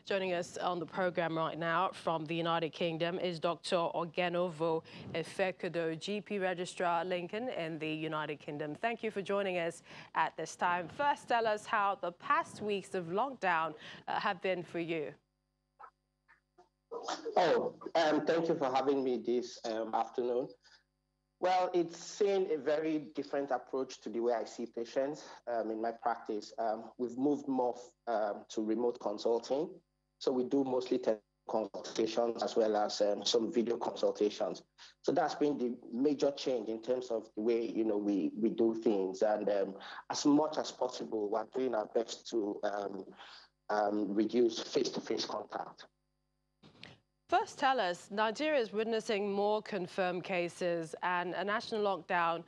Joining us on the program right now from the United Kingdom is Dr. Efekodo, GP Registrar Lincoln in the United Kingdom. Thank you for joining us at this time. First, tell us how the past weeks of lockdown have been for you. Thank you for having me this afternoon. Well, it's seen a very different approach to the way I see patients in my practice. We've moved more to remote consulting. So we do mostly consultations as well as some video consultations. So that's been the major change in terms of the way, we do things. And as much as possible, we're doing our best to reduce face-to-face contact. First, tell us, Nigeria is witnessing more confirmed cases and a national lockdown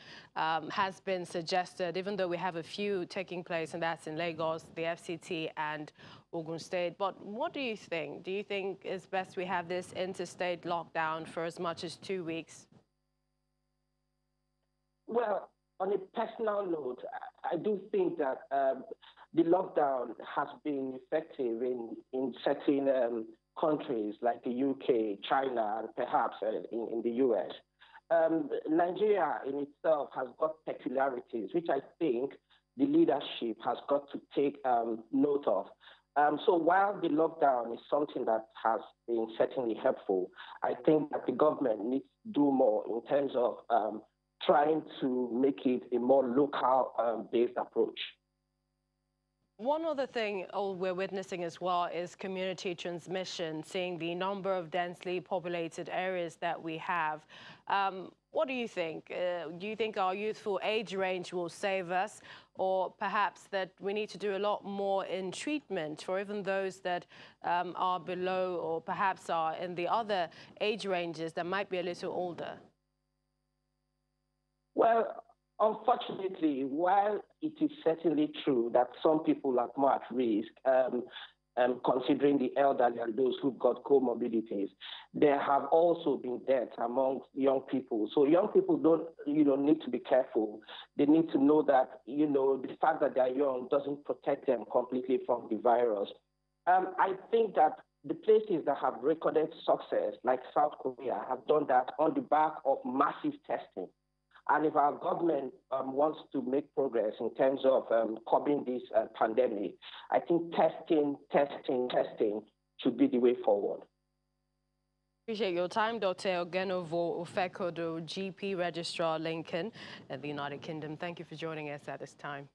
has been suggested, even though we have a few taking place, and that's in Lagos, the FCT and Ogun State. But what do you think? Do you think it's best we have this interstate lockdown for as much as 2 weeks? Well, on a personal note, I do think that the lockdown has been effective in certain countries like the UK, China, and perhaps in the US. Nigeria in itself has got peculiarities, which I think the leadership has got to take note of. So while the lockdown is something that has been certainly helpful, I think that the government needs to do more in terms of trying to make it a more local-based approach. One other thing we're witnessing as well is community transmission, seeing the number of densely populated areas that we have. What do you think? Do you think our youthful age range will save us, or perhaps that we need to do a lot more in treatment for even those that are below or perhaps are in the other age ranges that might be a little older? Well, unfortunately, while it is certainly true that some people are more at risk, considering the elderly and those who've got comorbidities, there have also been deaths among young people. So young people don't, need to be careful. They need to know that, the fact that they're young doesn't protect them completely from the virus. I think that the places that have recorded success, like South Korea, have done that on the back of massive testing. And if our government wants to make progress in terms of curbing this pandemic, I think testing should be the way forward. Appreciate your time, Dr. Efekodo, GP Registrar Lincoln in the United Kingdom. Thank you for joining us at this time.